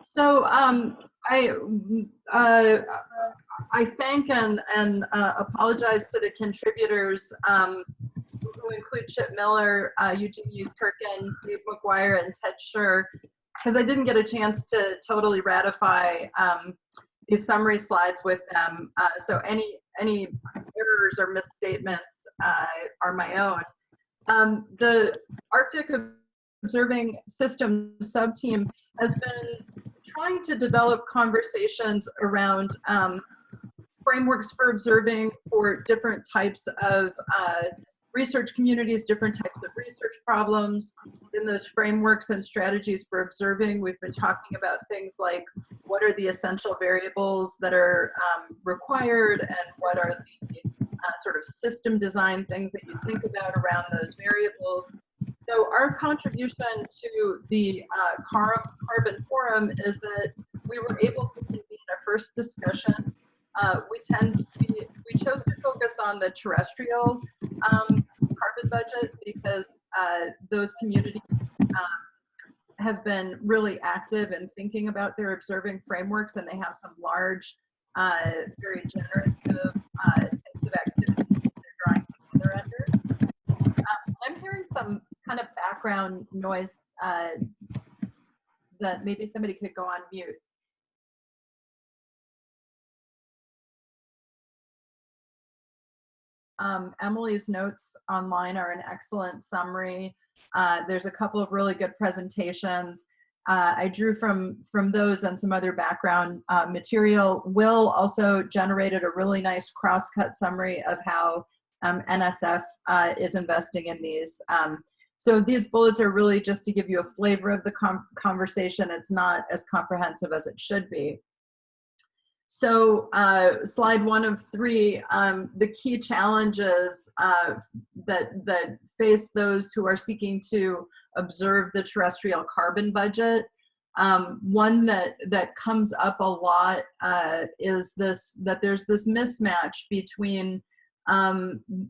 So I thank and apologize to the contributors who include Chip Miller, Eugene Kirkin, Dave McGuire, and Ted Scher, because I didn't get a chance to totally ratify these summary slides with them. So any errors or misstatements are my own. The Arctic Observing Systems subteam has been trying to develop conversations around frameworks for observing for different types of research communities, different types of research problems. In those frameworks and strategies for observing, we've been talking about things like what are the essential variables that are required, and what are the sort of system design things that you think about around those variables. So our contribution to the Carbon Forum is that we were able to convene a first discussion. We chose to focus on the terrestrial carbon budget because those communities have been really active in thinking about their observing frameworks, and they have some large, very generative types of activities that they're drawing together under. I'm hearing some kind of background noise that maybe somebody could go on mute. Emily's notes online are an excellent summary. There's a couple of really good presentations. I drew from those and some other background material. Will also generated a really nice cross-cut summary of how NSF is investing in these. So these bullets are really just to give you a flavor of the conversation. It's not as comprehensive as it should be. So slide 1 of 3, the key challenges that face those who are seeking to observe the terrestrial carbon budget. One that comes up a lot is that there's this mismatch between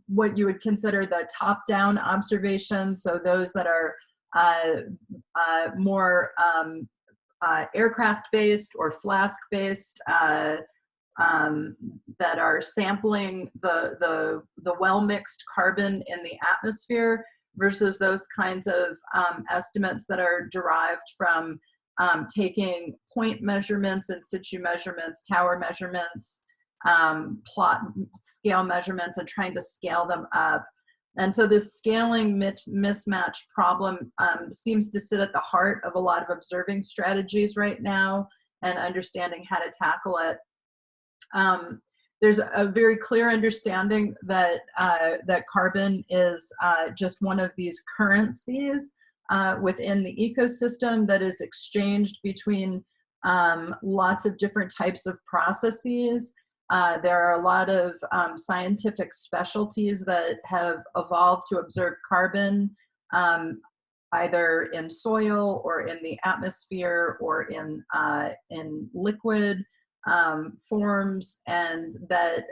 what you would consider the top-down observations, so those that are more aircraft-based or flask-based, that are sampling the well-mixed carbon in the atmosphere, versus those kinds of estimates that are derived from taking point measurements, in situ measurements, tower measurements, plot scale measurements, and trying to scale them up. And so this scaling mismatch problem seems to sit at the heart of a lot of observing strategies right now and understanding how to tackle it. There's a very clear understanding that, that carbon is just one of these currencies within the ecosystem that is exchanged between lots of different types of processes. There are a lot of scientific specialties that have evolved to observe carbon, either in soil or in the atmosphere or in liquid forms, and that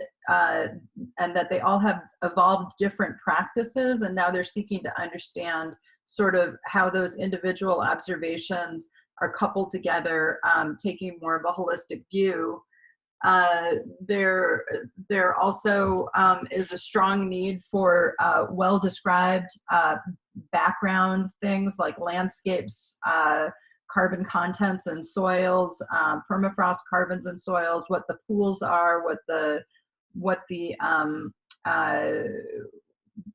they all have evolved different practices, and now they're seeking to understand sort of how those individual observations are coupled together, taking more of a holistic view. There also is a strong need for well-described background things like landscapes, carbon contents in soils, permafrost carbons in soils, what the pools are,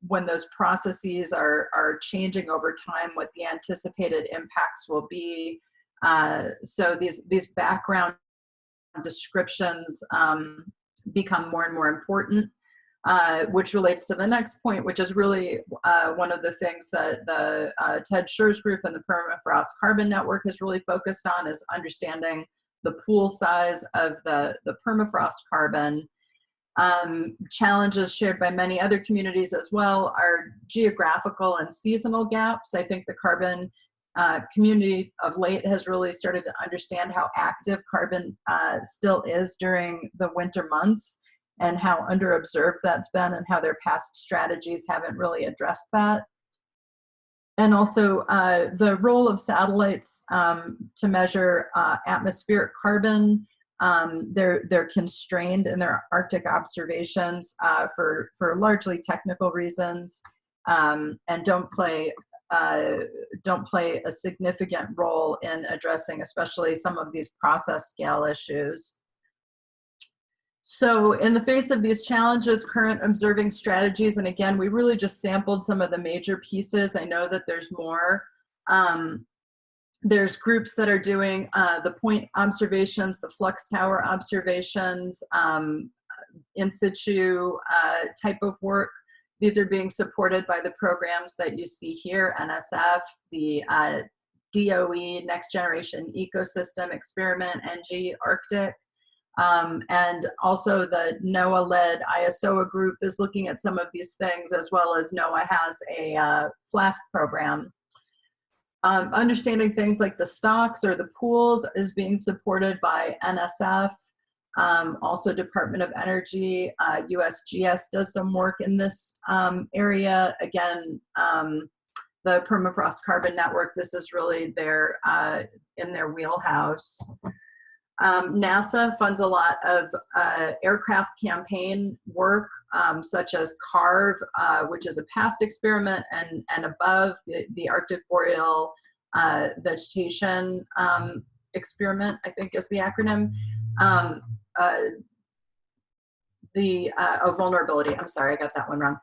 when those processes are changing over time, what the anticipated impacts will be. So these background descriptions become more and more important, which relates to the next point, which is really one of the things that the Ted Scher's group and the Permafrost Carbon Network has really focused on, is understanding the pool size of the permafrost carbon. Challenges shared by many other communities as well are geographical and seasonal gaps. I think the carbon community of late has really started to understand how active carbon still is during the winter months, and how underobserved that's been, and how their past strategies haven't really addressed that. And also the role of satellites to measure atmospheric carbon. They're constrained in their Arctic observations for largely technical reasons, and don't play a significant role in addressing especially some of these process scale issues. So in the face of these challenges, current observing strategies, and again, we really just sampled some of the major pieces. I know that there's more. There's groups that are doing the point observations, the flux tower observations, in situ type of work. These are being supported by the programs that you see here, NSF, the DOE, Next Generation Ecosystem Experiment, NG, Arctic. And also the NOAA-led ISOA group is looking at some of these things, as well as NOAA has a FLASK program. Understanding things like the stocks or the pools is being supported by NSF, also Department of Energy. USGS does some work in this area. Again, the Permafrost Carbon Network, this is really their, in their wheelhouse. NASA funds a lot of aircraft campaign work, such as CARVE, which is a past experiment, and above the Arctic Boreal Vegetation Experiment, I think is the acronym. Vulnerability, I'm sorry, I got that one wrong.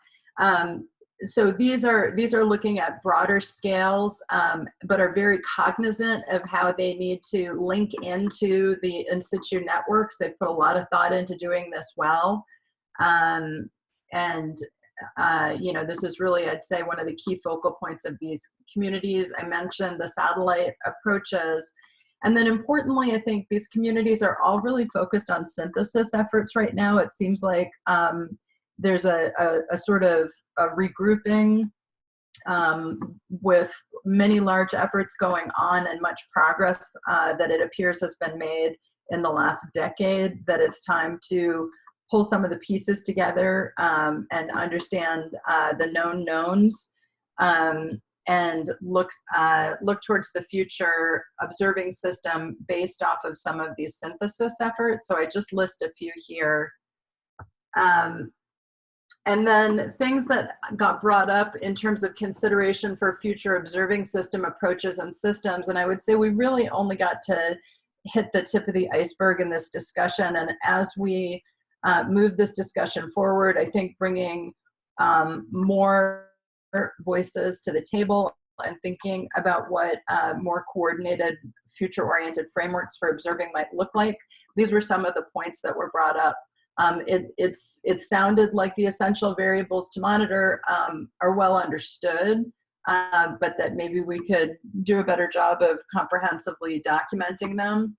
So these are looking at broader scales, but are very cognizant of how they need to link into the in situ networks. They've put a lot of thought into doing this well. You know, this is really, I'd say, one of the key focal points of these communities. I mentioned the satellite approaches. And then importantly, I think these communities are all really focused on synthesis efforts right now. It seems like there's a sort of a regrouping with many large efforts going on and much progress that it appears has been made in the last decade, that it's time to pull some of the pieces together and understand the known knowns and look towards the future observing system based off of some of these synthesis efforts. So I just list a few here. And then things that got brought up in terms of consideration for future observing system approaches and systems. And I would say we really only got to hit the tip of the iceberg in this discussion. And as we move this discussion forward, I think bringing more voices to the table and thinking about what more coordinated, future-oriented frameworks for observing might look like. These were some of the points that were brought up. It sounded like the essential variables to monitor are well understood, but that maybe we could do a better job of comprehensively documenting them.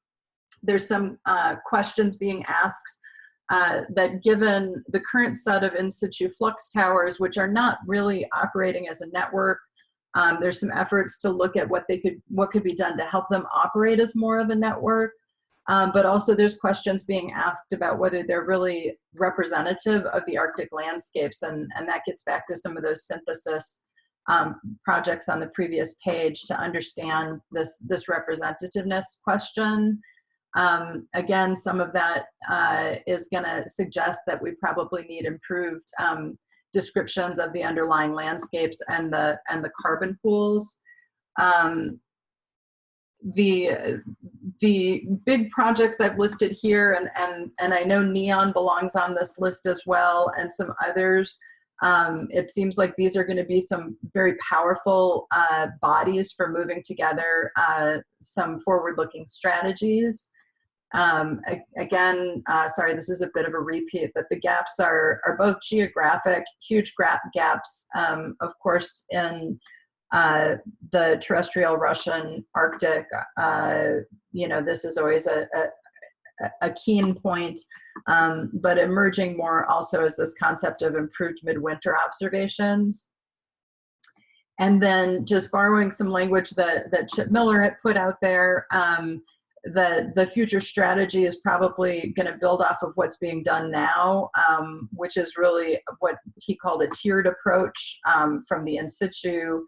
There's some questions being asked that given the current set of in situ flux towers, which are not really operating as a network, there's some efforts to look at what could be done to help them operate as more of a network. But also there's questions being asked about whether they're really representative of the Arctic landscapes, and that gets back to some of those synthesis projects on the previous page to understand this representativeness question. Again, some of that is going to suggest that we probably need improved descriptions of the underlying landscapes and the carbon pools. The big projects I've listed here, and I know NEON belongs on this list as well, and some others. It seems like these are going to be some very powerful bodies for moving together some forward-looking strategies. Again, sorry, this is a bit of a repeat, but the gaps are both geographic, huge gaps, of course, in the terrestrial Russian Arctic. You know, this is always a keen point, but emerging more also is this concept of improved midwinter observations. And then just borrowing some language that Chip Miller had put out there, the future strategy is probably going to build off of what's being done now, which is really what he called a tiered approach from the in situ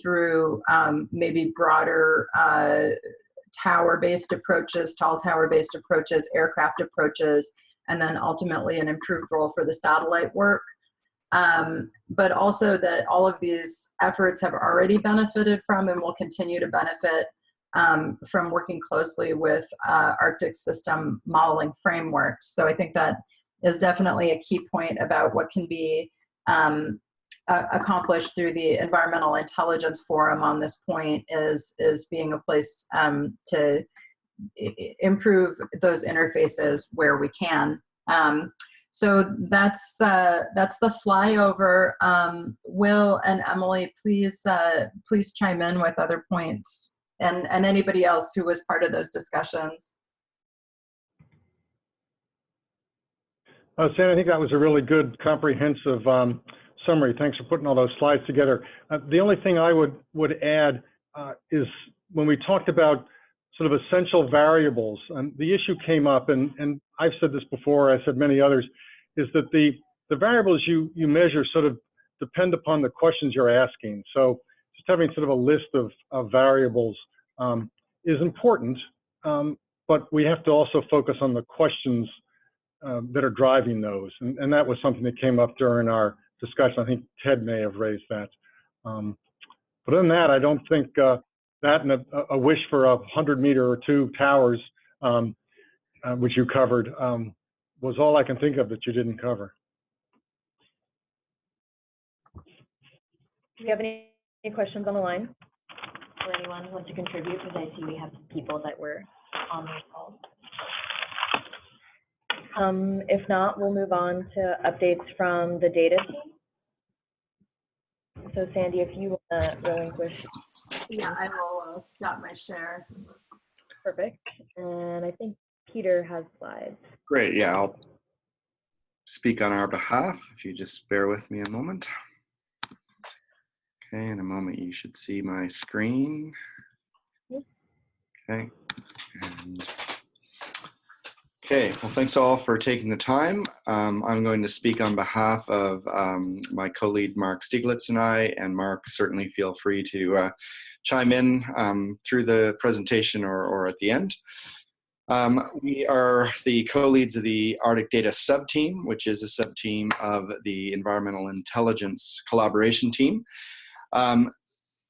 through maybe broader tower-based approaches, tall tower-based approaches, aircraft approaches, and then ultimately an improved role for the satellite work. But also that all of these efforts have already benefited from and will continue to benefit from working closely with Arctic system modeling frameworks. So I think that is definitely a key point about what can be accomplished through the Environmental Intelligence Forum on this point is being a place to improve those interfaces where we can. So that's the flyover. Will and Emily, please chime in with other points, and anybody else who was part of those discussions. Sam, I think that was a really good, comprehensive summary. Thanks for putting all those slides together. The only thing I would add is when we talked about sort of essential variables, and the issue came up, and I've said this before, I said many others, is that the variables you measure sort of depend upon the questions you're asking. So just having sort of a list of variables is important, but we have to also focus on the questions that are driving those. And that was something that came up during our discussion. I think Ted may have raised that. But other than that, I don't think that and a wish for 100-meter or 2 towers, which you covered, was all I can think of that you didn't cover. Do you have any questions on the line? Or anyone who wants to contribute? Because I see we have people that were on the call. If not, we'll move on to updates from the data team. So Sandy, if you want to relinquish. Yeah, I will stop my share. Perfect. And I think Peter has slides. Great, yeah, I'll speak on our behalf, if you just bear with me a moment. Okay, in a moment you should see my screen. Okay, and okay, well, thanks all for taking the time. I'm going to speak on behalf of my co-lead Mark Stieglitz and I, and Mark, certainly feel free to chime in through the presentation or at the end. We are the co-leads of the Arctic Data Subteam, which is a subteam of the Environmental Intelligence Collaboration Team.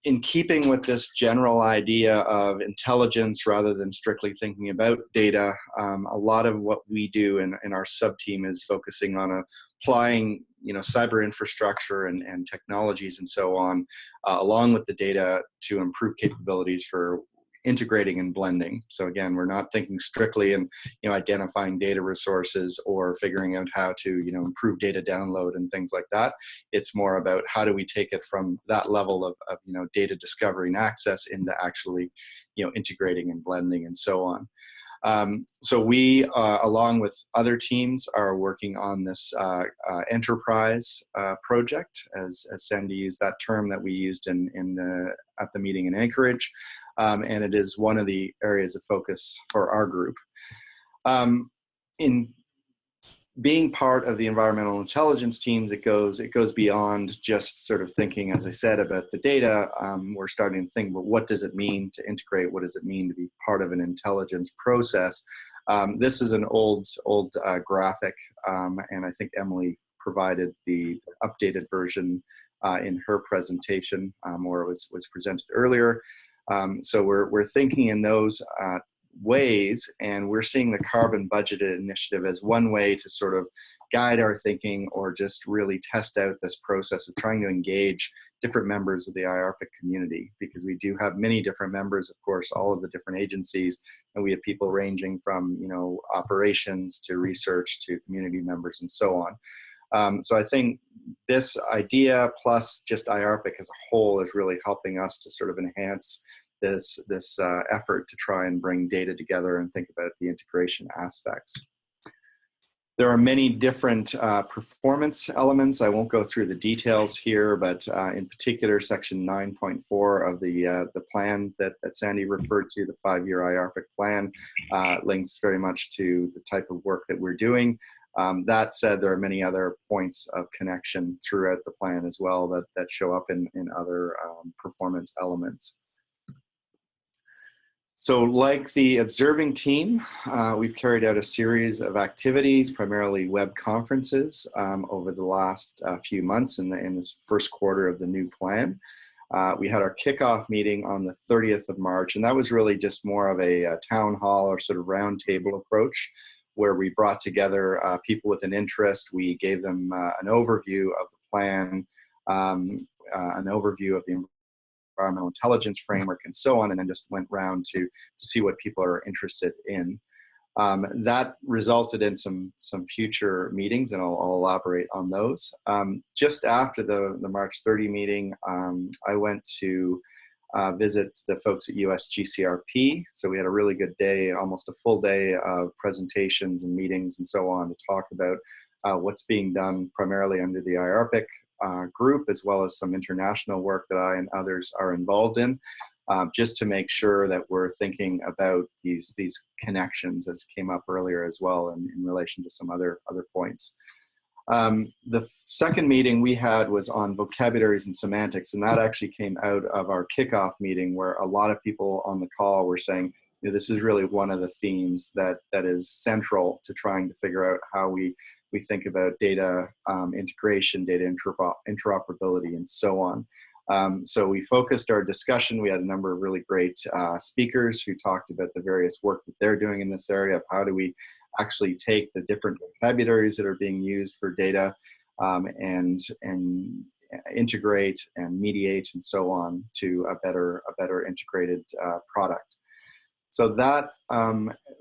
In keeping with this general idea of intelligence rather than strictly thinking about data, a lot of what we do in our sub-team is focusing on applying cyber infrastructure and technologies and so on, along with the data to improve capabilities for integrating and blending. So again, we're not thinking strictly in identifying data resources or figuring out how to improve data download and things like that. It's more about how do we take it from that level of data discovery and access into actually integrating and blending and so on. So we, along with other teams, are working on this enterprise project, as Sandy used that term that we used at the meeting in Anchorage, and it is one of the areas of focus for our group. In being part of the environmental intelligence teams, it goes beyond just sort of thinking, as I said, about the data. We're starting to think about what does it mean to integrate, what does it mean to be part of an intelligence process. This is an old graphic, and I think Emily provided the updated version in her presentation, or it was presented earlier. So we're thinking in those ways, and we're seeing the Carbon Budgeted Initiative as one way to sort of guide our thinking or just really test out this process of trying to engage different members of the IARPC community, because we do have many different members, of course, all of the different agencies, and we have people ranging from operations to research to community members and so on. So I think this idea plus just IARPC as a whole is really helping us to sort of enhance this effort to try and bring data together and think about the integration aspects. There are many different performance elements. I won't go through the details here, but in particular, section 9.4 of the plan that Sandy referred to, the 5-year IARPIC plan, links very much to the type of work that we're doing. That said, there are many other points of connection throughout the plan as well that show up in other performance elements. So like the observing team, we've carried out a series of activities, primarily web conferences, over the last few months in this first quarter of the new plan. We had our kickoff meeting on the 30th of March, and that was really just more of a town hall or sort of roundtable approach, where we brought together people with an interest. We gave them an overview of the plan, an overview of the environmental intelligence framework and so on, and then just went round to see what people are interested in. That resulted in some future meetings, and I'll elaborate on those. Just after the March 30 meeting, I went to visit the folks at USGCRP. So we had a really good day, almost a full day of presentations and meetings and so on to talk about what's being done primarily under the IARPIC group, as well as some international work that I and others are involved in, just to make sure that we're thinking about these connections, as came up earlier as well in relation to some other points. The second meeting we had was on vocabularies and semantics, and that actually came out of our kickoff meeting, where a lot of people on the call were saying, you know, this is really one of the themes that is central to trying to figure out how we think about data integration, data interoperability, and so on. So we focused our discussion. We had a number of really great speakers who talked about the various work that they're doing in this area of how do we actually take the different vocabularies that are being used for data and integrate and mediate and so on to a better integrated product. So that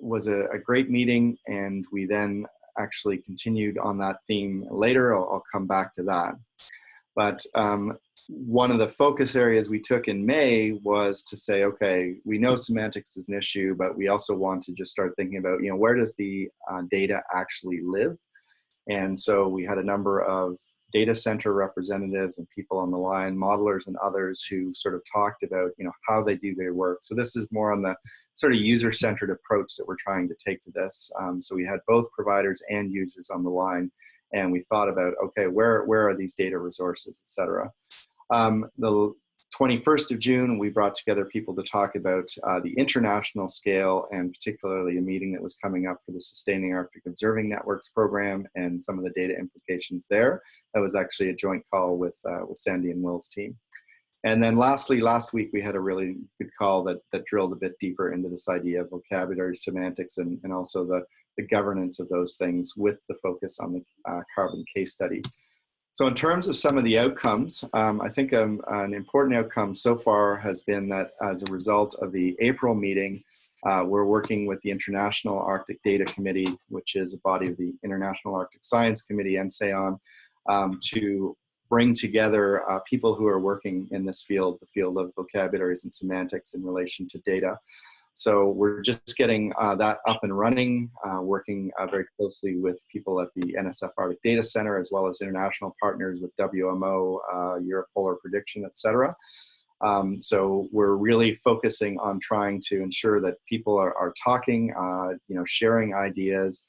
was a great meeting, and we then actually continued on that theme later. I'll come back to that. But one of the focus areas we took in May was to say, okay, we know semantics is an issue, but we also want to just start thinking about, you know, where does the data actually live? And so we had a number of data center representatives and people on the line, modelers and others, who sort of talked about, you know, how they do their work. So this is more on the sort of user-centered approach that we're trying to take to this. So we had both providers and users on the line, and we thought about, okay, where are these data resources, et cetera. The 21st of June, we brought together people to talk about the international scale, and particularly a meeting that was coming up for the Sustaining Arctic Observing Networks program and some of the data implications there. That was actually a joint call with Sandy and Will's team. And then lastly, last week, we had a really good call that drilled a bit deeper into this idea of vocabulary, semantics, and also the governance of those things, with the focus on the carbon case study. So in terms of some of the outcomes, I think an important outcome so far has been that as a result of the April meeting, we're working with the International Arctic Data Committee, which is a body of the International Arctic Science Committee, NSEON, to bring together people who are working in this field, the field of vocabularies and semantics in relation to data. So we're just getting that up and running, working very closely with people at the NSF Arctic Data Center, as well as international partners with WMO, Europolar Prediction, et cetera. So we're really focusing on trying to ensure that people are talking, you know, sharing ideas,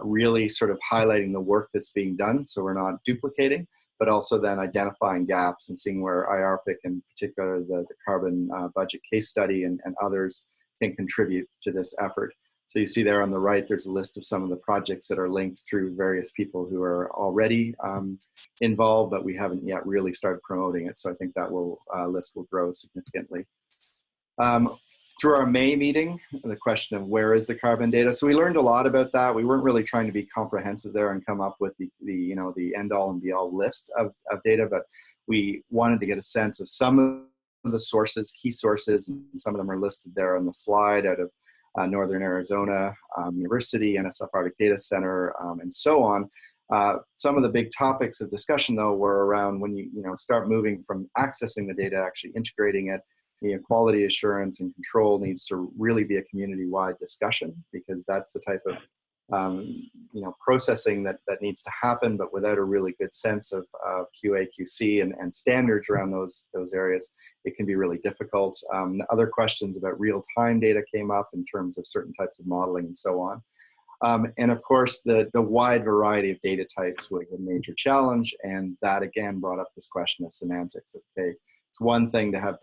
really sort of highlighting the work that's being done, so we're not duplicating, but also then identifying gaps and seeing where IARPIC, in particular the carbon budget case study and others, can contribute to this effort. So you see there on the right, there's a list of some of the projects that are linked through various people who are already involved, but we haven't yet really started promoting it. So I think that list will grow significantly. Through our May meeting, the question of where is the carbon data. So we learned a lot about that. We weren't really trying to be comprehensive there and come up with the end all and be all list of data, but we wanted to get a sense of some of the sources, key sources, and some of them are listed there on the slide out of Northern Arizona University, NSF Arctic Data Center, and so on. Some of the big topics of discussion, though, were around when you start moving from accessing the data, actually integrating it. Quality assurance and control needs to really be a community-wide discussion, because that's the type of processing that needs to happen, but without a really good sense of QA, QC, and standards around those areas, it can be really difficult. Other questions about real-time data came up in terms of certain types of modeling and so on. And of course, the wide variety of data types was a major challenge, and that again brought up this question of semantics. Okay, it's one thing to have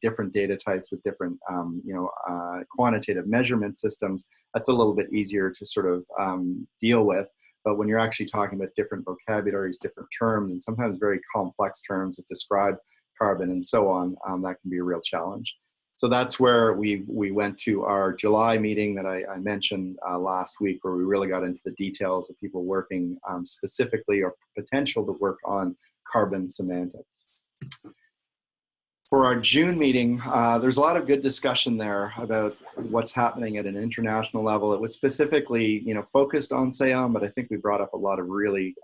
different data types with different quantitative measurement systems. That's a little bit easier to sort of deal with. But when you're actually talking about different vocabularies, different terms, and sometimes very complex terms that describe carbon and so on, that can be a real challenge. So that's where we went to our July meeting that I mentioned last week, where we really got into the details of people working specifically or potential to work on carbon semantics. For our June meeting, there's a lot of good discussion there about what's happening at an international level. It was specifically, focused on SAON, but I think we brought up a lot of really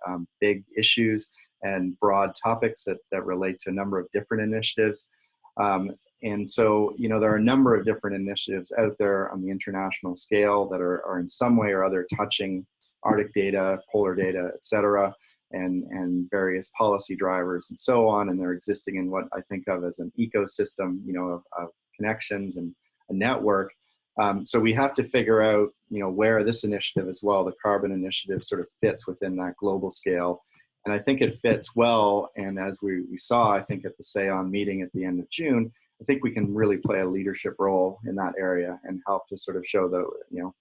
big issues and broad topics that relate to a number of different initiatives. And so, there are a number of different initiatives out there on the international scale that are in some way or other touching Arctic data, polar data, et cetera, and various policy drivers and so on. And they're existing in what I think of as an ecosystem, of connections and a network. So we have to figure out, where this initiative as well, the carbon initiative, sort of fits within that global scale. And I think it fits well. And as we saw, I think at the SAON meeting at the end of June, I think we can really play a leadership role in that area and help to sort of show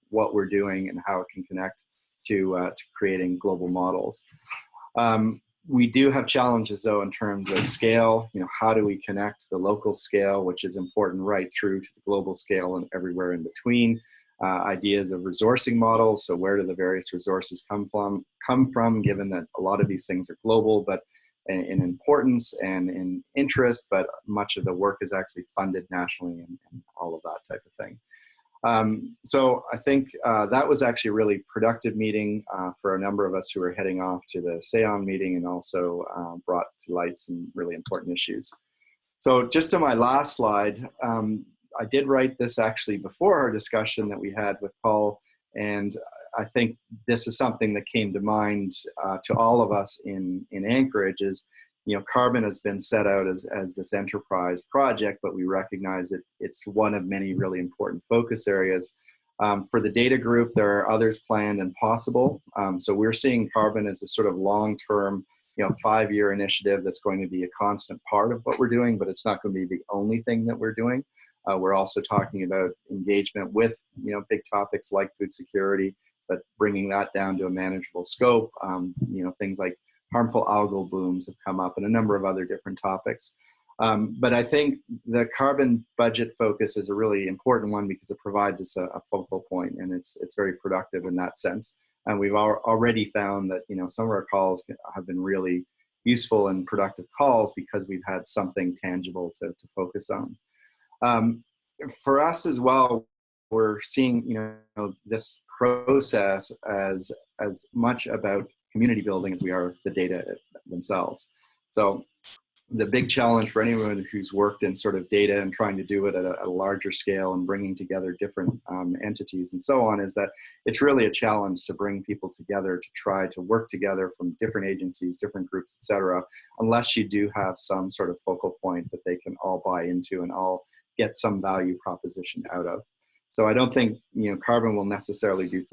what we're doing and how it can connect to creating global models. We do have challenges though in terms of scale. How do we connect the local scale, which is important, right through to the global scale and everywhere in between? Ideas of resourcing models. So where do the various resources come from, given that a lot of these things are global, but in importance and in interest, but much of the work is actually funded nationally and all of that type of thing. So I think that was actually a really productive meeting for a number of us who were heading off to the SAON meeting, and also brought to light some really important issues. So just to my last slide, I did write this actually before our discussion that we had with Paul, and I think this is something that came to mind to all of us in Anchorage is, carbon has been set out as this enterprise project, but we recognize that it's one of many really important focus areas. For the data group, there are others planned and possible. So we're seeing carbon as a sort of long-term, 5-year initiative that's going to be a constant part of what we're doing, but it's not going to be the only thing that we're doing. We're also talking about engagement with, big topics like food security, but bringing that down to a manageable scope. Things like harmful algal blooms have come up, and a number of other different topics. But I think the carbon budget focus is a really important one because it provides us a focal point, and it's very productive in that sense. And we've already found that, some of our calls have been really useful and productive calls because we've had something tangible to focus on. For us as well, we're seeing, this process as much about community building as we are the data themselves. So the big challenge for anyone who's worked in sort of data and trying to do it at a larger scale and bringing together different entities and so on is that it's really a challenge to bring people together to try to work together from different agencies, different groups, et cetera, unless you do have some sort of focal point that they can all buy into and all get some value proposition out of. So I don't think, carbon will necessarily do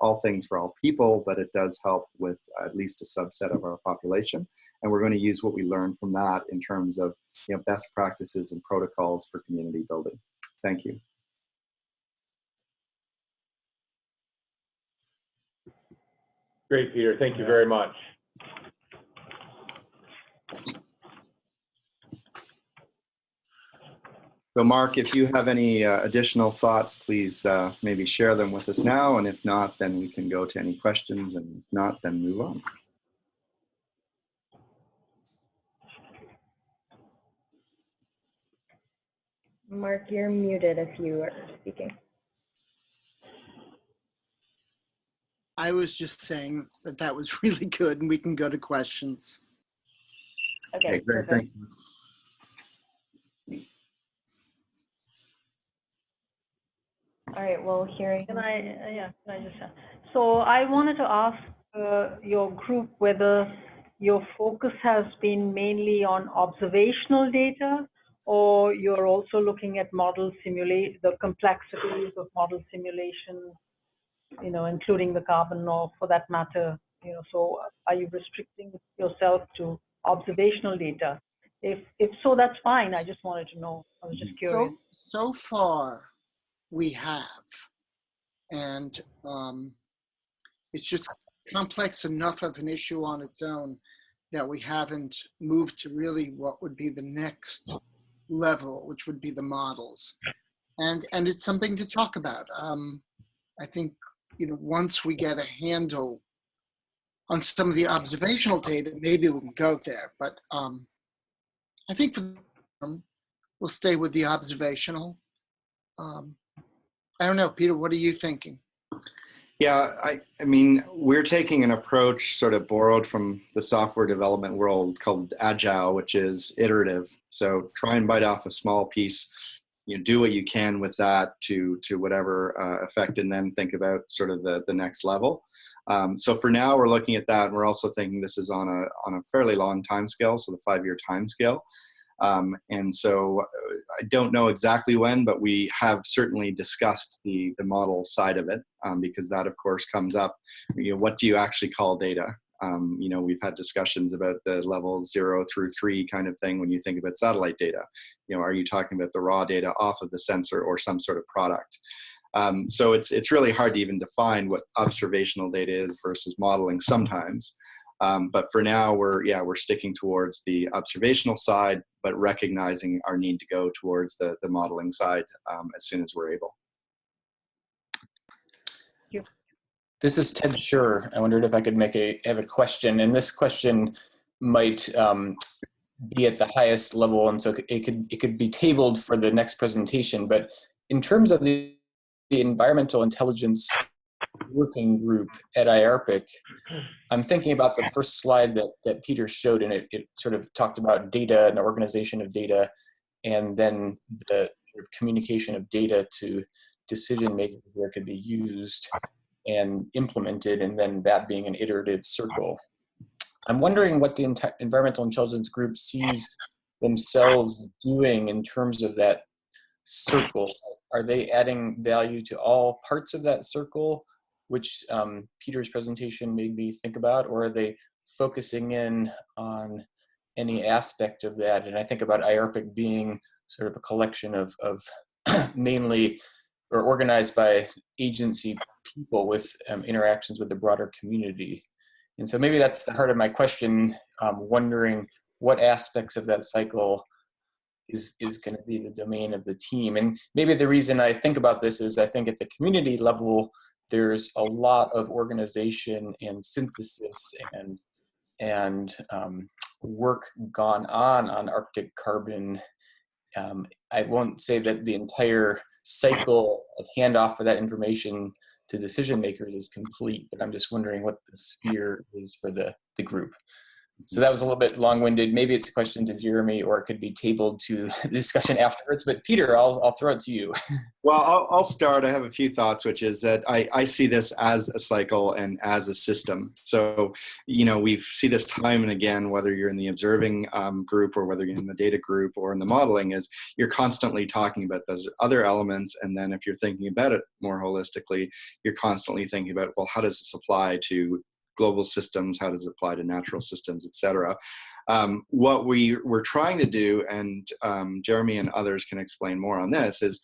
all things for all people, but it does help with at least a subset of our population. And we're going to use what we learn from that in terms of, best practices and protocols for community building. Thank you. Great, Peter. Thank you very much. So Mark, if you have any additional thoughts, please maybe share them with us now. And if not, then we can go to any questions. And if not, then move on. Mark, you're muted if you are speaking. I was just saying that was really good, and we can go to questions. Okay, great. perfect. Thanks. All right, well, hearing. Can I just So I wanted to ask your group whether your focus has been mainly on observational data, or you're also looking at model simulate the complexities of model simulation, you know, including the carbon, or for that matter, you know, so are you restricting yourself to observational data? If so, that's fine. I just wanted to know. I was just curious. So far, we have, and it's just complex enough of an issue on its own that we haven't moved to really what would be the next level, which would be the models. And it's something to talk about. I think, you know, once we get a handle on some of the observational data, maybe we can go there. But I think we'll stay with the observational. I don't know, Peter, what are you thinking? Yeah, I mean, we're taking an approach sort of borrowed from the software development world called Agile, which is iterative. So try and bite off a small piece, you know, do what you can with that to whatever effect, and then think about sort of the next level. So for now, we're looking at that, and we're also thinking this is on a fairly long time scale, so the 5-year time scale. And so I don't know exactly when, but we have certainly discussed the model side of it, because that, of course, comes up. You know, what do you actually call data? You know, we've had discussions about the levels 0 through 3 kind of thing when you think about satellite data. You know, are you talking about the raw data off of the sensor or some sort of product? So it's really hard to even define what observational data is versus modeling sometimes. But for now, we're sticking towards the observational side, but recognizing our need to go towards the modeling side as soon as we're able. This is Ted Schur. I wondered if I could have a question, and this question might be at the highest level, and so it could be tabled for the next presentation. But in terms of the environmental intelligence working group at IARPC, I'm thinking about the first slide that Peter showed, and it sort of talked about data and the organization of data, and then the sort of communication of data to decision makers where it could be used and implemented, and then that being an iterative circle. I'm wondering what the environmental intelligence group sees themselves doing in terms of that circle. Are they adding value to all parts of that circle, which Peter's presentation made me think about, or are they focusing in on any aspect of that? And I think about IARPC being sort of a collection of mainly, or organized by agency people with interactions with the broader community. And so maybe that's the heart of my question, wondering what aspects of that cycle is going to be the domain of the team. And maybe the reason I think about this is I think at the community level, there's a lot of organization and synthesis and work gone on Arctic carbon. I won't say that the entire cycle of handoff for that information to decision makers is complete, but I'm just wondering what the sphere is for the group. So that was a little bit long-winded. Maybe it's a question to Jeremy, or it could be tabled to the discussion afterwards. But Peter, I'll throw it to you. Well, I'll start. I have a few thoughts, which is that I see this as a cycle and as a system. So, you know, we see this time and again, whether you're in the observing group or whether you're in the data group or in the modeling, is you're constantly talking about those other elements. And then if you're thinking about it more holistically, you're constantly thinking about, well, how does this apply to global systems, how does it apply to natural systems, et cetera. What we're trying to do, and Jeremy and others can explain more on this, is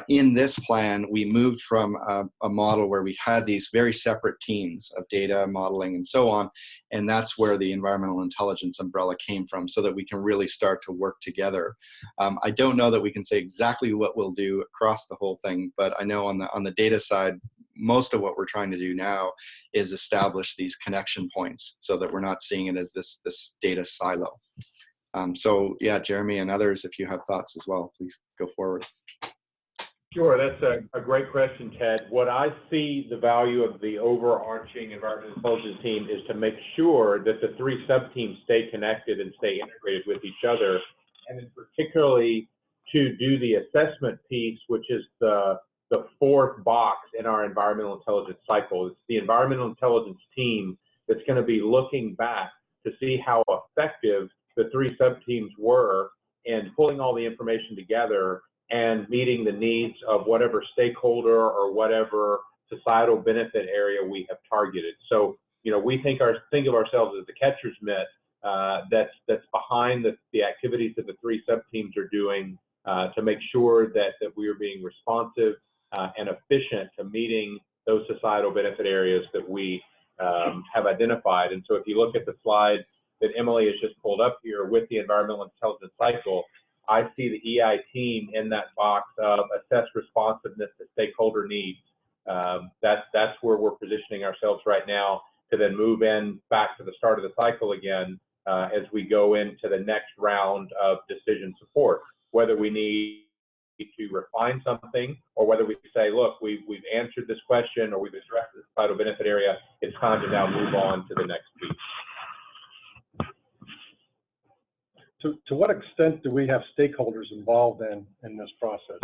in this plan, we moved from a model where we had these very separate teams of data, modeling, and so on, and that's where the environmental intelligence umbrella came from, so that we can really start to work together. I don't know that we can say exactly what we'll do across the whole thing, but I know on the data side, most of what we're trying to do now is establish these connection points so that we're not seeing it as this data silo. So yeah, Jeremy and others, if you have thoughts as well, please go forward. Sure, that's a great question, Ted. What I see the value of the overarching environmental intelligence team is to make sure that the 3 sub-teams stay connected and stay integrated with each other, and then particularly to do the assessment piece, which is the the fourth box in our environmental intelligence cycle. It's the environmental intelligence team that's going to be looking back to see how effective the three sub-teams were in pulling all the information together and meeting the needs of whatever stakeholder or whatever societal benefit area we have targeted. So, we think of ourselves as the catcher's mitt that's behind the activities that the three sub-teams are doing to make sure that we are being responsive and efficient to meeting those societal benefit areas that we have identified. And so if you look at the slide that Emily has just pulled up here with the environmental intelligence cycle, I see the EI team in that box of assess responsiveness to stakeholder needs. That's where we're positioning ourselves right now to then move in back to the start of the cycle again as we go into the next round of decision support, whether we need to refine something or whether we say, look, we've answered this question or we've addressed this vital benefit area, it's time to now move on to the next piece. To what extent do we have stakeholders involved in this process?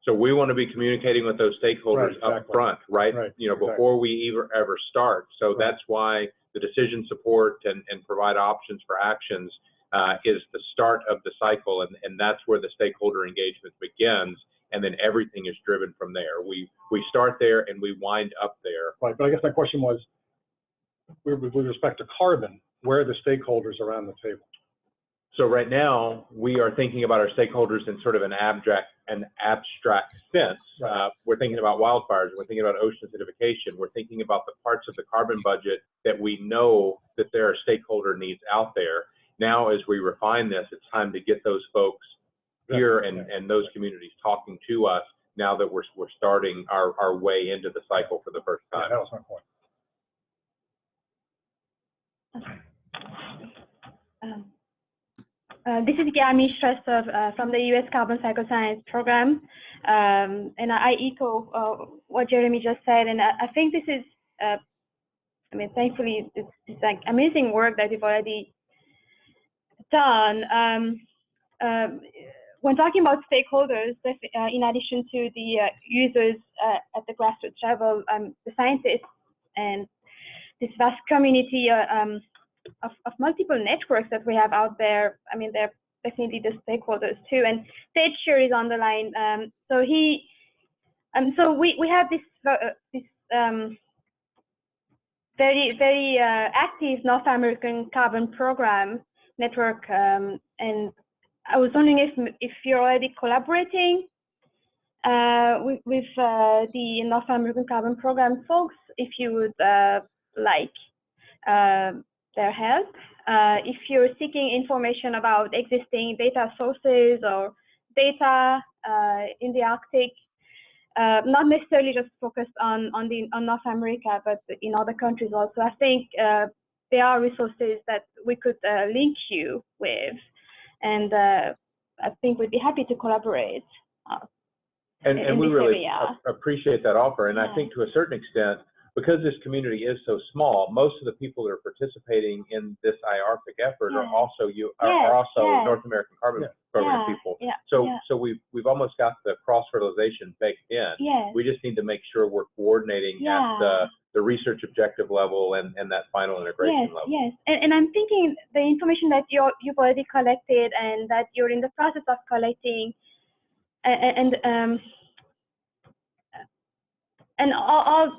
So we want to be communicating with those stakeholders up front, right? Before we ever start. So that's why the decision support and provide options for actions is the start of the cycle, and that's where the stakeholder engagement begins, and then everything is driven from there. We start there and we wind up there. Right, but I guess my question was, with respect to carbon, where are the stakeholders around the table? So right now, we are thinking about our stakeholders in sort of an abstract sense. We're thinking about wildfires, we're thinking about ocean acidification, we're thinking about the parts of the carbon budget that we know that there are stakeholder needs out there. Now, as we refine this, it's time to get those folks here and those communities talking to us now that we're starting our way into the cycle for the first time. Yeah, that was my point. This is Gami Shrestha from the U.S. Carbon Cycle Science Program, and I echo what Jeremy just said, and I think this is, thankfully, it's like amazing work that we've already done. When talking about stakeholders, in addition to the users at the grassroots level, the scientists and this vast community of multiple networks that we have out there, they're definitely the stakeholders too. And Ted is on the line. So we have this very, very active North American Carbon Program network, and I was wondering if you're already collaborating with the North American Carbon Program folks, if you would like their help. If you're seeking information about existing data sources or data in the Arctic, not necessarily just focused on North America, but in other countries also. I think there are resources that we could link you with, and I think we'd be happy to collaborate. And we really appreciate that offer. And I think to a certain extent, because this community is so small, most of the people that are participating in this IARPIC effort are also North American Carbon Program people. So we've almost got the cross-fertilization baked in. We just need to make sure we're coordinating at the research objective level and that final integration level. And I'm thinking the information that you've already collected and that you're in the process of collecting, and all,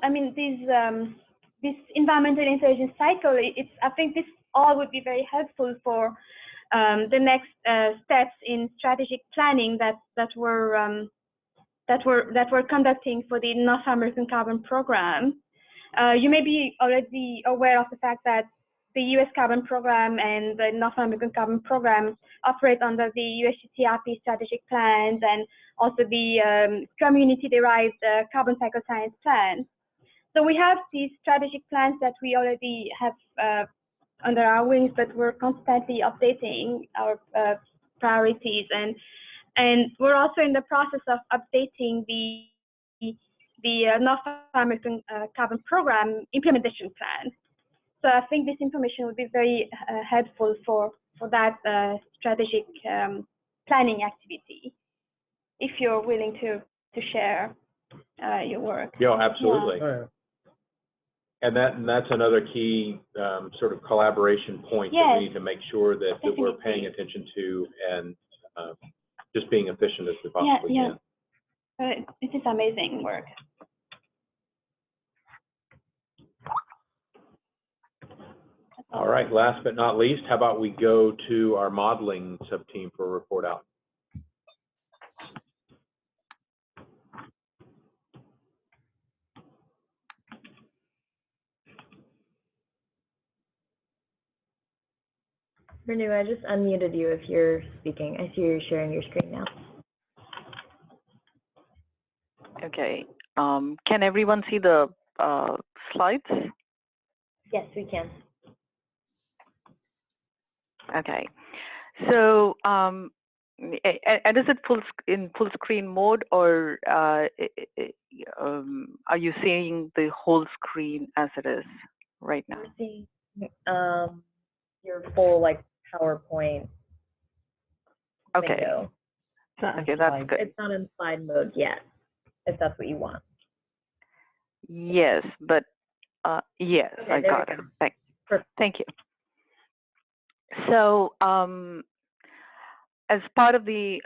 this environmental intelligence cycle, I think this all would be very helpful for the next steps in strategic planning that we're conducting for the North American Carbon Program. You may be already aware of the fact that the U.S. Carbon Program and the North American Carbon Program operate under the USGCRP strategic plans and also the community-derived carbon cycle science plans. So we have these strategic plans that we already have under our wings, but we're constantly updating our priorities, and we're also in the process of updating the North American Carbon Program implementation plan. So I think this information would be very helpful for that strategic planning activity, if you're willing to share. your work. Yeah, absolutely. Oh, yeah. And that's another key sort of collaboration point that Yes, we need to make sure that we're definitely. paying attention to and just being efficient as we Yeah, possibly yeah. can. It is amazing work. All right, last but not least, how about we go to our modeling sub-team for a report out? Renew, I just unmuted you if you're speaking. I see you're sharing your screen now. Okay. Can everyone see the slides? Yes, we can. Okay. So, and is it in full screen mode, or are you seeing the whole screen as it is right now? We're seeing your full like PowerPoint Okay. window. Okay, that's good. It's not in slide mode yet, if that's what you want. Yes, but yes, Okay, I there we got it. go. Perfect. Thank you. So, as part of the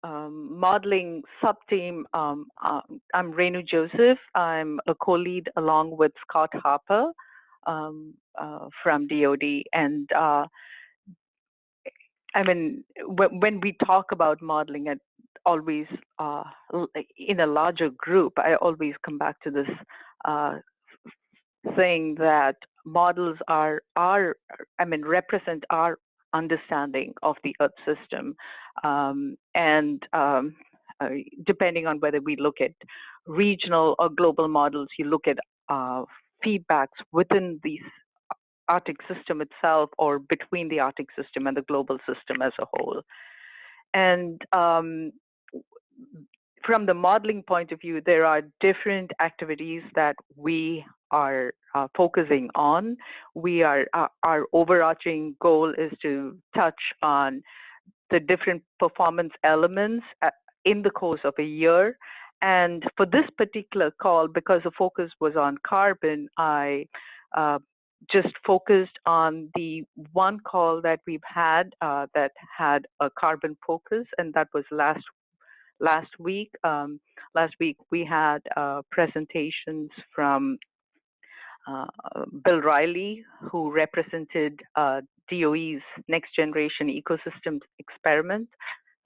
modeling sub-team, I'm Renu Joseph. I'm a co-lead along with Scott Harper from DoD. And I mean, when we talk about modeling, it always, in a larger group, I always come back to this saying that models represent our understanding of the Earth system. Depending on whether we look at regional or global models, you look at feedbacks within the Arctic system itself or between the Arctic system and the global system as a whole. And from the modeling point of view, there are different activities that we are focusing on. Our overarching goal is to touch on the different performance elements in the course of a year. And for this particular call, because the focus was on carbon, I just focused on the one call that we've had that had a carbon focus, and that was last week. Last week we had presentations from Bill Riley, who represented DOE's Next Generation Ecosystems Experiment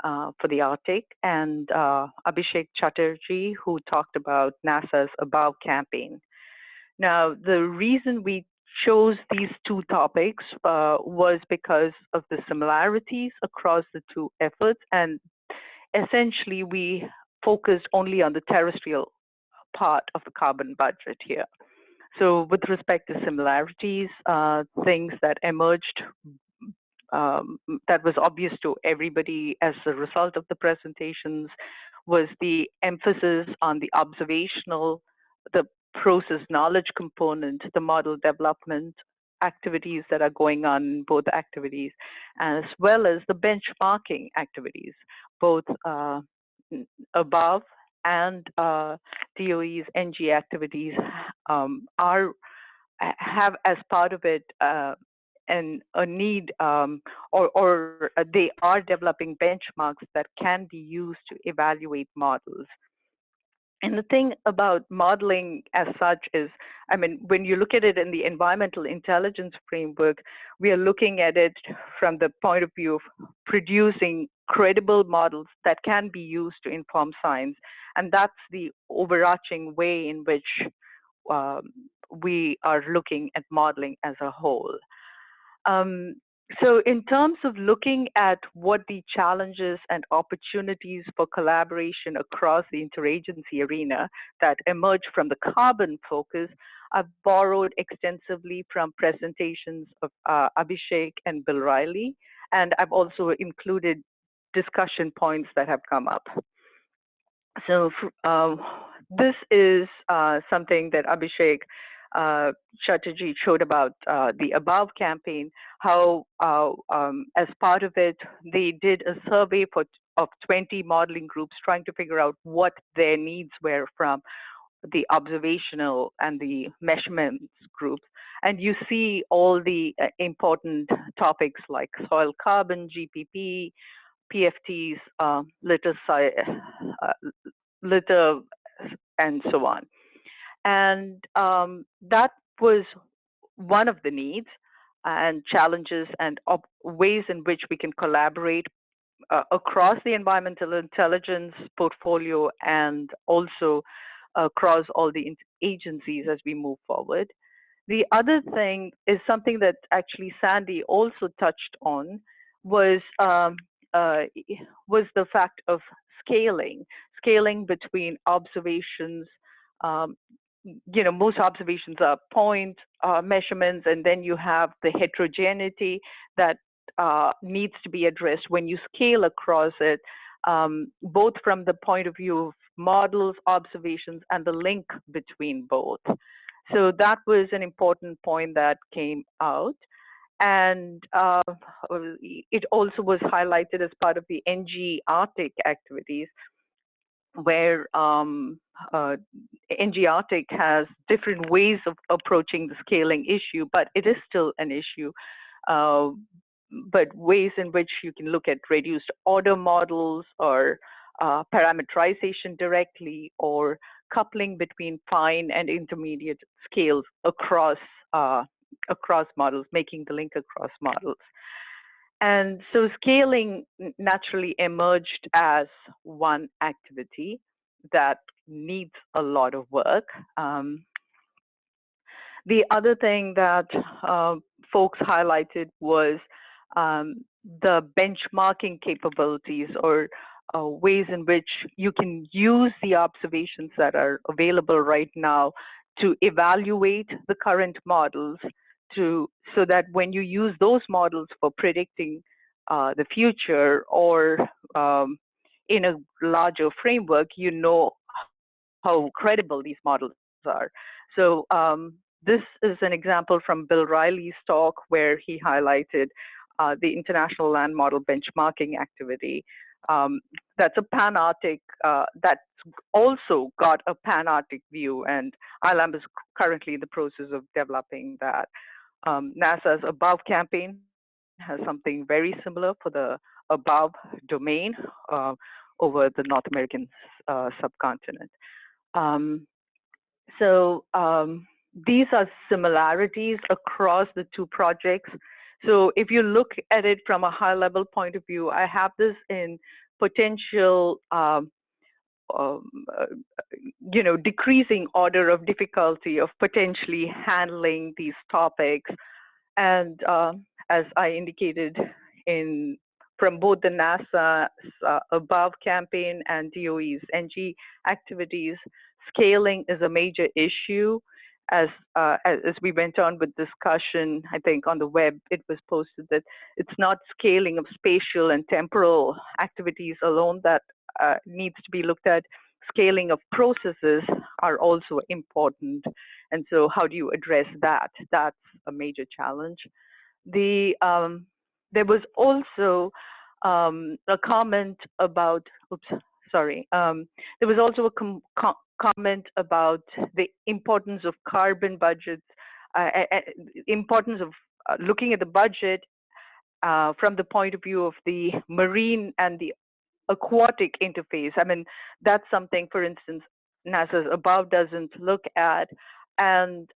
for the Arctic, and Abhishek Chatterjee, who talked about NASA's Above campaign. Now, the reason we chose these two topics was because of the similarities across the two efforts, and essentially we focused only on the terrestrial part of the carbon budget here. So with respect to similarities, things that emerged that was obvious to everybody as a result of the presentations was the emphasis on the observational, the process knowledge component, the model development activities that are going on in both activities, as well as the benchmarking activities, both above and DOE's NG activities have as part of it a need or they are developing benchmarks that can be used to evaluate models. And the thing about modeling as such is, I mean, when you look at it in the environmental intelligence framework, we are looking at it from the point of view of producing credible models that can be used to inform science. And that's the overarching way in which we are looking at modeling as a whole. So in terms of looking at what the challenges and opportunities for collaboration across the interagency arena that emerge from the carbon focus, I've borrowed extensively from presentations of Abhishek and Bill Riley, and I've also included discussion points that have come up. So this is something that Abhishek Chatterjee showed about the Above campaign, how as part of it, they did a survey of 20 modeling groups trying to figure out what their needs were from the observational and the measurements groups. And you see all the important topics like soil carbon, GPP, PFTs, litter, and so on. And that was one of the needs and challenges and ways in which we can collaborate across the environmental intelligence portfolio and also across all the agencies as we move forward. The other thing is something that actually Sandy also touched on was the fact of scaling between observations. Most observations are point measurements, and then you have the heterogeneity that needs to be addressed when you scale across it, both from the point of view of models, observations, and the link between both. So that was an important point that came out. And it also was highlighted as part of the NG Arctic activities, where NG Arctic has different ways of approaching the scaling issue, but it is still an issue. But ways in which you can look at reduced order models or parameterization directly, or coupling between fine and intermediate scales across models, making the link across models. And so scaling naturally emerged as one activity that needs a lot of work. The other thing that folks highlighted was the benchmarking capabilities, or ways in which you can use the observations that are available right now to evaluate the current models, so that when you use those models for predicting the future, or in a larger framework, you know how credible these models are. So this is an example from Bill Riley's talk, where he highlighted the International Land Model Benchmarking activity. That's a Pan-Arctic, that's also got a Pan-Arctic view, and ILAM is currently in the process of developing that. NASA's Above campaign has something very similar for the Above domain over the North American subcontinent. These are similarities across the two projects. So if you look at it from a high level point of view, I have this in potential, decreasing order of difficulty of potentially handling these topics. And as I indicated from both the NASA's Above campaign and DOE's NG activities, scaling is a major issue. As we went on with discussion, I think on the web, it was posted that it's not scaling of spatial and temporal activities alone that needs to be looked at. Scaling of processes are also important. And so how do you address that? That's a major challenge. There was also a comment about, there was also a comment about the importance of carbon budgets, importance of looking at the budget from the point of view of the marine and the aquatic interface. I mean, that's something, for instance, NASA's Above doesn't look at. And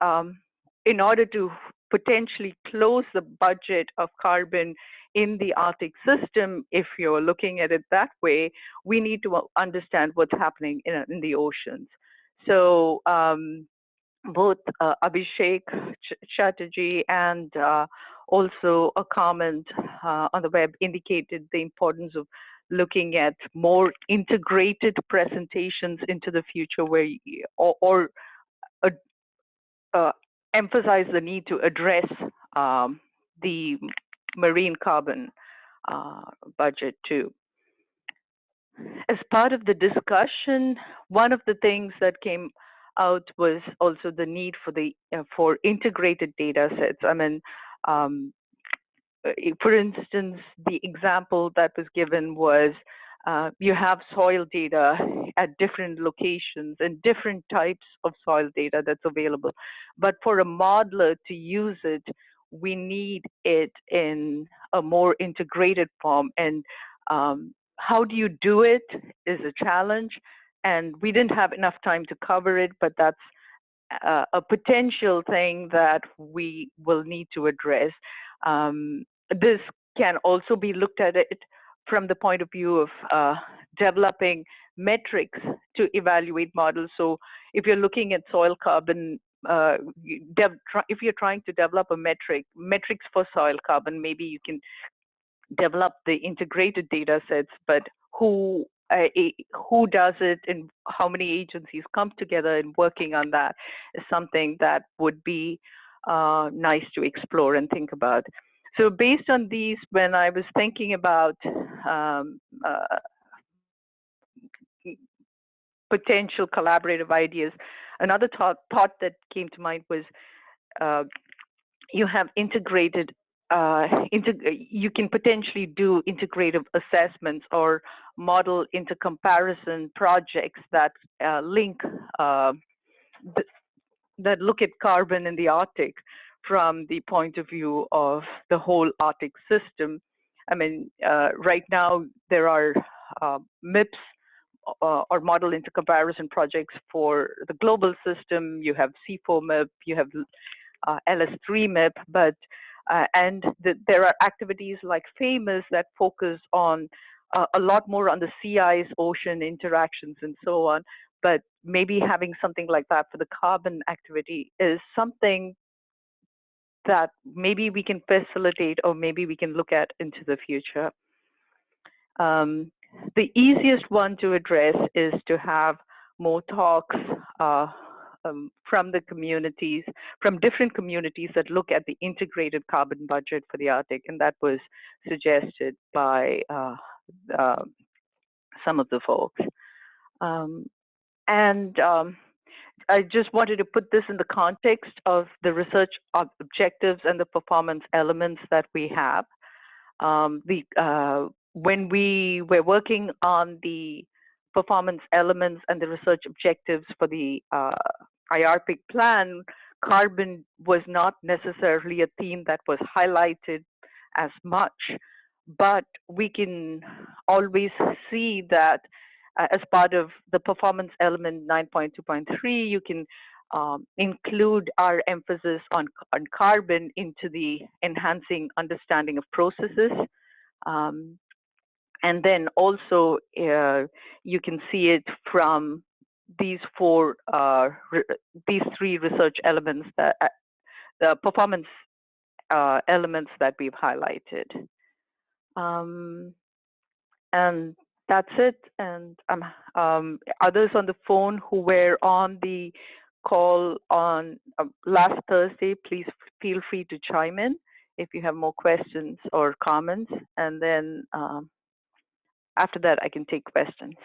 in order to potentially close the budget of carbon in the Arctic system, if you're looking at it that way, we need to understand what's happening in the oceans. So both Abhishek Chatterjee and also a comment on the web indicated the importance of looking at more integrated presentations into the future, where emphasize the need to address the marine carbon budget too. As part of the discussion, one of the things that came out was also the need for for integrated data sets. I mean, for instance, the example that was given was you have soil data at different locations and different types of soil data that's available. But for a modeler to use it, we need it in a more integrated form. And how do you do it is a challenge. And we didn't have enough time to cover it, but that's a potential thing that we will need to address. This can also be looked at it from the point of view of developing metrics to evaluate models. So if you're looking at soil carbon, if you're trying to develop a metrics for soil carbon, maybe you can develop the integrated data sets, but who does it and how many agencies come together and working on that is something that would be nice to explore and think about. So based on these, when I was thinking about potential collaborative ideas, another thought that came to mind was you have integrated, you can potentially do integrative assessments or model intercomparison projects that link, that look at carbon in the Arctic from the point of view of the whole Arctic system. I mean, right now there are MIPS or model intercomparison projects for the global system. You have C4 MIP, you have LS3 MIP, but there are activities like FAMOUS that focus on a lot more on the sea ice, ocean interactions, and so on. But maybe having something like that for the carbon activity is something that maybe we can facilitate or maybe we can look at into the future. The easiest one to address is to have more talks from the communities, from different communities that look at the integrated carbon budget for the Arctic, and that was suggested by some of the folks. I just wanted to put this in the context of the research objectives and the performance elements that we have. When we were working on the performance elements and the research objectives for the IRPIC plan, carbon was not necessarily a theme that was highlighted as much, but we can always see that as part of the performance element 9.2.3, you can include our emphasis on carbon into the enhancing understanding of processes. And then also you can see it from these three research elements, that the performance elements that we've highlighted. And that's it. And others on the phone who were on the call on last Thursday, please feel free to chime in if you have more questions or comments. And then after that, I can take questions.